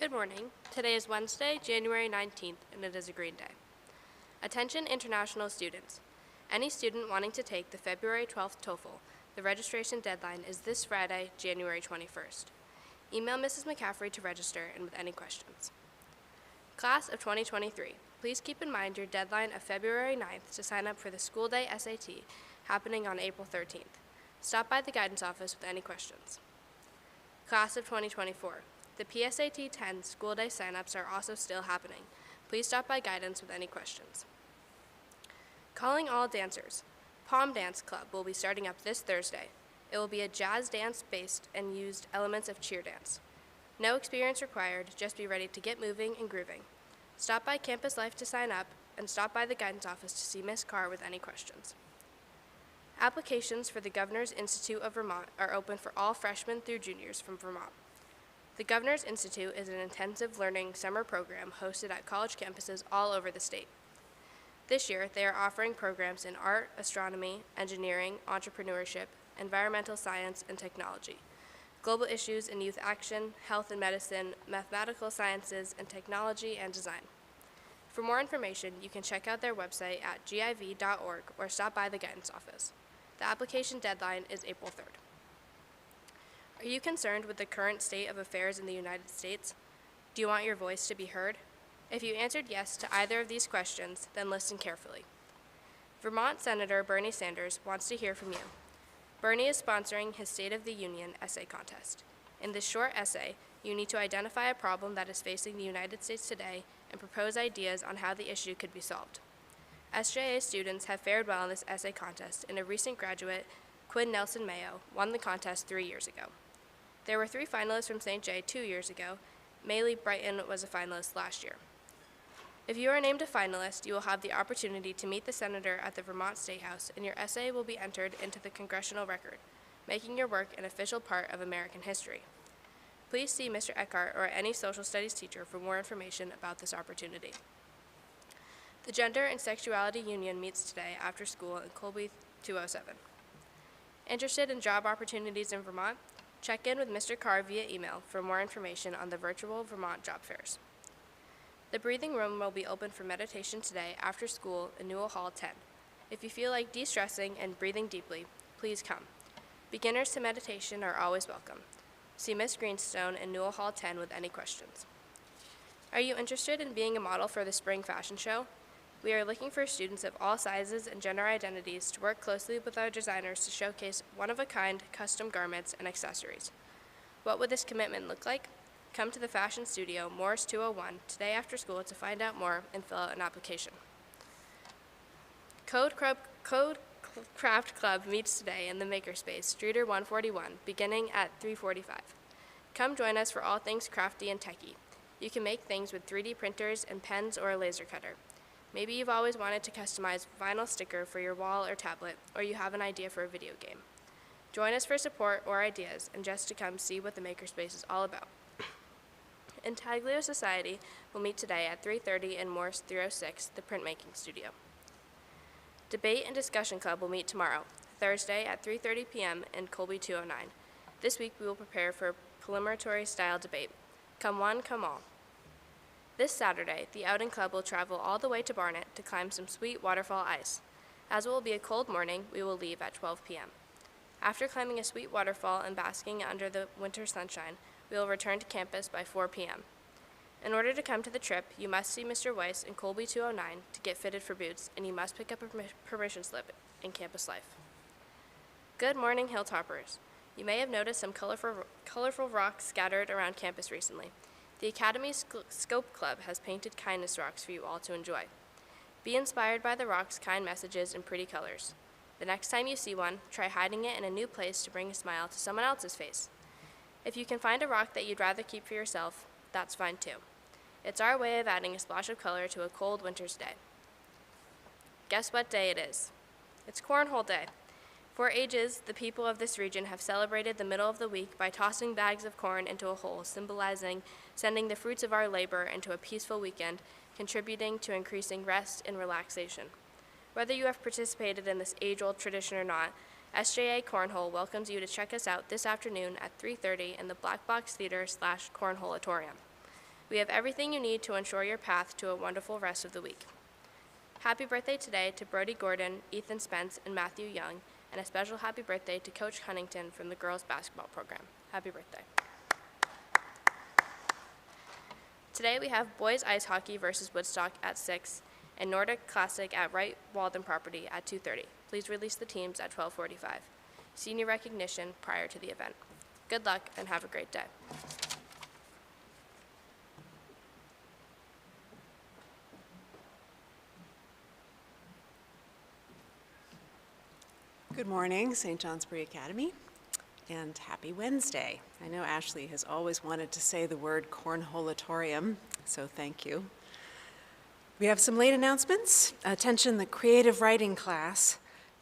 Good morning. Today is Wednesday, January 19th, and it is a green day. Attention international students. Any student wanting to take the February 12th TOEFL, the registration deadline is this Friday, January 21st. Email Mrs. McCaffrey to register and with any questions. Class of 2023, please keep in mind your deadline of February 9th to sign up for the school day SAT happening on April 13th. Stop by the guidance office with any questions. Class of 2024, the PSAT 10 school day signups are also still happening. Please stop by guidance with any questions. Calling all dancers. Palm Dance Club will be starting up this Thursday. It will be a jazz dance based and used elements of cheer dance. No experience required, just be ready to get moving and grooving. Stop by Campus Life to sign up and stop by the guidance office to see Miss Carr with any questions. Applications for the Governor's Institute of Vermont are open for all freshmen through juniors from Vermont. The Governor's Institute is an intensive learning summer program hosted at college campuses all over the state. This year, they are offering programs in art, astronomy, engineering, entrepreneurship, environmental science, and technology, global issues and youth action, health and medicine, mathematical sciences, and technology and design. For more information, you can check out their website at giv.org or stop by the guidance office. The application deadline is April 3rd. Are you concerned with the current state of affairs in the United States? Do you want your voice to be heard? If you answered yes to either of these questions, then listen carefully. Vermont Senator Bernie Sanders wants to hear from you. Bernie is sponsoring his State of the Union essay contest. In this short essay, you need to identify a problem that is facing the United States today and propose ideas on how the issue could be solved. SJA students have fared well in this essay contest, and a recent graduate, Quinn Nelson Mayo, won the contest 3 years ago. There were 3 finalists from St. J 2 years ago. Maylee Brighton was a finalist last year. If you are named a finalist, you will have the opportunity to meet the senator at the Vermont State House, and your essay will be entered into the congressional record, making your work an official part of American history. Please see Mr. Eckhart or any social studies teacher for more information about this opportunity. The Gender and Sexuality Union meets today after school in Colby 207. Interested in job opportunities in Vermont? Check in with Mr. Carr via email for more information on the virtual Vermont job fairs. The breathing room will be open for meditation today after school in Newell Hall 10. If you feel like de-stressing and breathing deeply, please come. Beginners to meditation are always welcome. See Miss Greenstone in Newell Hall 10 with any questions. Are you interested in being a model for the spring fashion show? We are looking for students of all sizes and gender identities to work closely with our designers to showcase one-of-a-kind custom garments and accessories. What would this commitment look like? Come to the Fashion Studio, Morris 201, today after school to find out more and fill out an application. Code Craft Club meets today in the Makerspace, Streeter 141, beginning at 3:45. Come join us for all things crafty and techy. You can make things with 3D printers and pens or a laser cutter. Maybe you've always wanted to customize a vinyl sticker for your wall or tablet, or you have an idea for a video game. Join us for support or ideas and just to come see what the Makerspace is all about. Intaglio Society will meet today at 3:30 in Morse 306, the printmaking studio. Debate and Discussion Club will meet tomorrow, Thursday at 3:30 p.m. in Colby 209. This week we will prepare for a parliamentary-style debate. Come one, come all. This Saturday, the Outing Club will travel all the way to Barnet to climb some sweet waterfall ice. As it will be a cold morning, we will leave at 12 p.m. After climbing a sweet waterfall and basking under the winter sunshine, we will return to campus by 4 p.m. In order to come to the trip, you must see Mr. Weiss in Colby 209 to get fitted for boots, and you must pick up a permission slip in Campus Life. Good morning, Hilltoppers. You may have noticed some colorful rocks scattered around campus recently. The Academy's Scope Club has painted kindness rocks for you all to enjoy. Be inspired by the rocks' kind messages and pretty colors. The next time you see one, try hiding it in a new place to bring a smile to someone else's face. If you can find a rock that you'd rather keep for yourself, that's fine too. It's our way of adding a splash of color to a cold winter's day. Guess what day it is? It's Cornhole Day. For ages, the people of this region have celebrated the middle of the week by tossing bags of corn into a hole, symbolizing sending the fruits of our labor into a peaceful weekend, contributing to increasing rest and relaxation. Whether you have participated in this age-old tradition or not, SJA Cornhole welcomes you to check us out this afternoon at 3:30 in the Black Box Theater /Cornholeatorium. We have everything you need to ensure your path to a wonderful rest of the week. Happy birthday today to Brody Gordon, Ethan Spence, and Matthew Young, and a special happy birthday to Coach Huntington from the girls' basketball program. Happy birthday. Today we have boys ice hockey versus Woodstock at 6 and Nordic Classic at Wright Walden property at 2:30. Please release the teams at 12:45. Senior recognition prior to the event. Good luck and have a great day. Good morning, St. Johnsbury Academy, and happy Wednesday. I know Ashley has always wanted to say the word cornholatorium, so thank you. We have some late announcements. Attention, the creative writing class.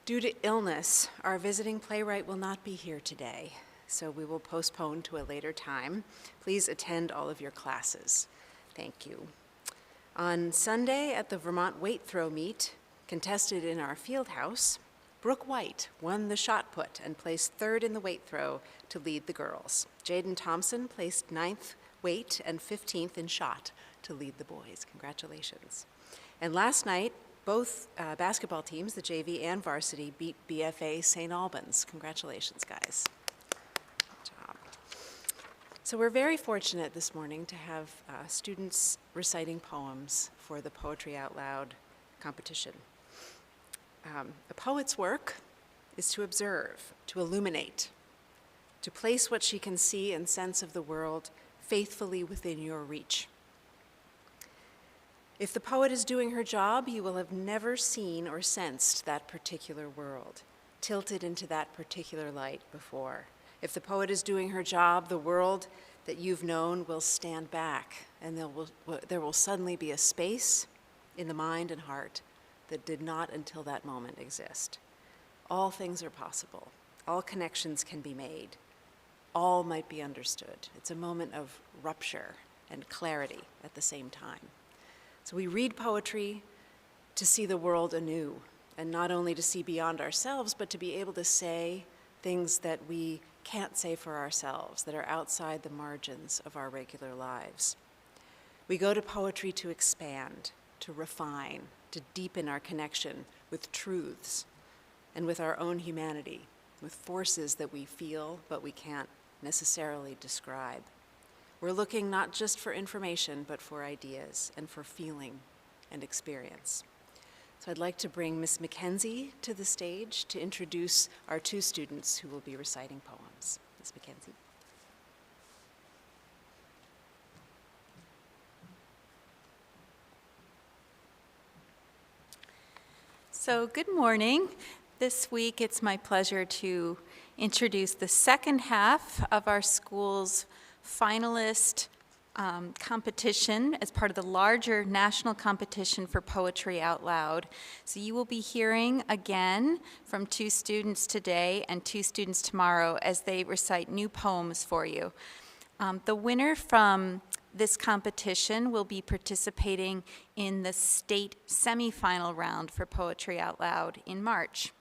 Due to illness, our visiting playwright will not be here today, so we will postpone to a later time. Please attend all of your classes. Thank you. On Sunday at the Vermont Weight Throw Meet, contested in our field house, Brooke White won the shot put and placed third in the weight throw to lead the girls. Jaden Thompson placed 9th weight and 15th in shot to lead the boys. Congratulations. And last night, both basketball teams, the JV and varsity, beat BFA St. Albans. Congratulations, guys. Good job. So we're very fortunate this morning to have students reciting poems for the Poetry Out Loud competition. A poet's work is to observe, to illuminate, to place what she can see and sense of the world faithfully within your reach. If the poet is doing her job, you will have never seen or sensed that particular world, tilted into that particular light before. If the poet is doing her job, the world that you've known will stand back, and there will suddenly be a space in the mind and heart that did not until that moment exist. All things are possible. All connections can be made. All might be understood. It's a moment of rupture and clarity at the same time. So we read poetry to see the world anew, and not only to see beyond ourselves, but to be able to say things that we can't say for ourselves, that are outside the margins of our regular lives. We go to poetry to expand, to refine, to deepen our connection with truths and with our own humanity, with forces that we feel but we can't necessarily describe. We're looking not just for information, but for ideas and for feeling and experience. So I'd like to bring Miss Mackenzie to the stage to introduce our two students who will be reciting poems. Miss Mackenzie. So good morning. This week it's my pleasure to introduce the second half of our school's finalist competition as part of the larger national competition for Poetry Out Loud. So you will be hearing again from two students today and two students tomorrow as they recite new poems for you. The winner from this competition will be participating in the state semifinal round for Poetry Out Loud in March.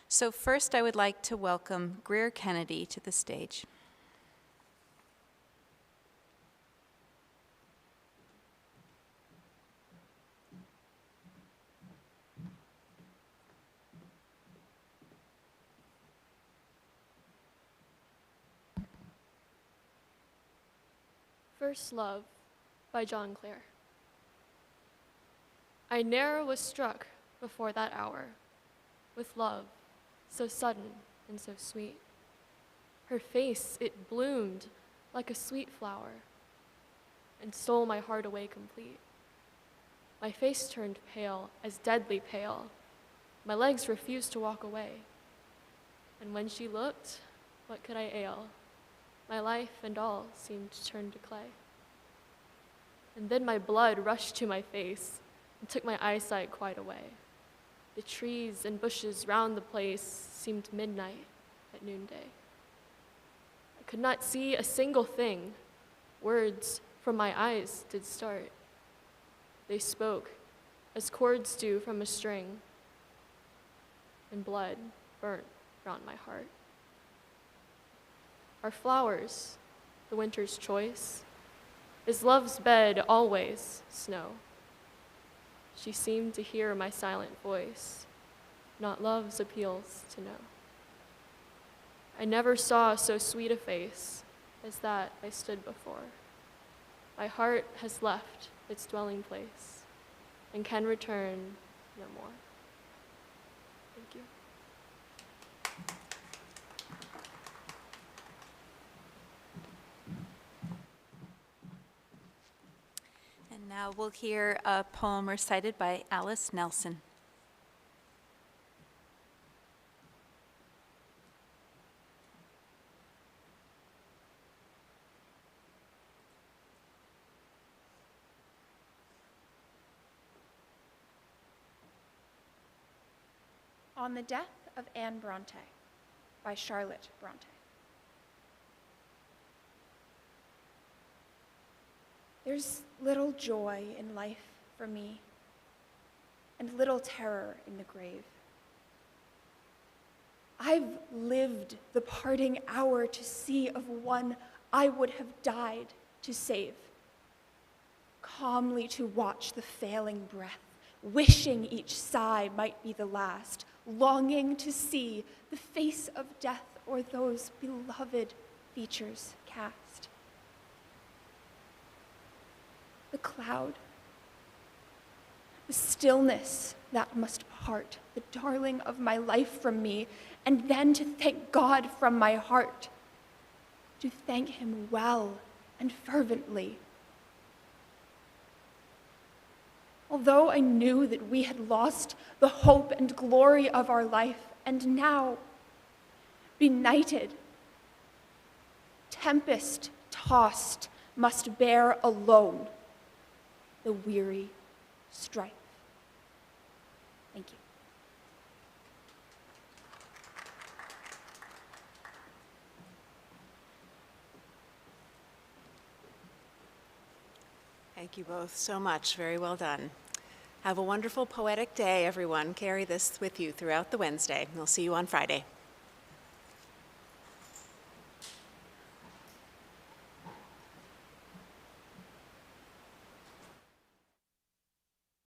So first I would like to welcome Greer Kennedy to the stage. First Love by John Clare. I ne'er was struck before that hour with love so sudden and so sweet. Her face, it bloomed like a sweet flower and stole my heart away complete. My face turned pale, as deadly pale. My legs refused to walk away. And when she looked, what could I ail? My life and all seemed turned to clay. And then my blood rushed to my face and took my eyesight quite away. The trees and bushes round the place seemed midnight at noonday. I could not see a single thing. Words from my eyes did start. They spoke as chords do from a string, and blood burnt round my heart. Our flowers, the winter's choice, Is love's bed always snow? She seemed to hear my silent voice, not love's appeals to know. I never saw so sweet a face as that I stood before. My heart has left its dwelling place and can return no more. Thank you. And now we'll hear a poem recited by Alice Nelson. On the Death of Anne Bronte by Charlotte Bronte. There's little joy in life for me, and little terror in the grave. I've lived the parting hour to see of one I would have died to save, calmly to watch the failing breath, wishing each sigh might be the last, longing to see the face of death or those beloved features cast. The cloud, the stillness that must part the darling of my life from me, and then to thank God from my heart, to thank him well and fervently. Although I knew that we had lost the hope and glory of our life, and now, benighted, tempest-tossed, must bear alone the weary strife. Thank you. Thank you both so much. Very well done. Have a wonderful poetic day, everyone. Carry this with you throughout the Wednesday. We'll see you on Friday.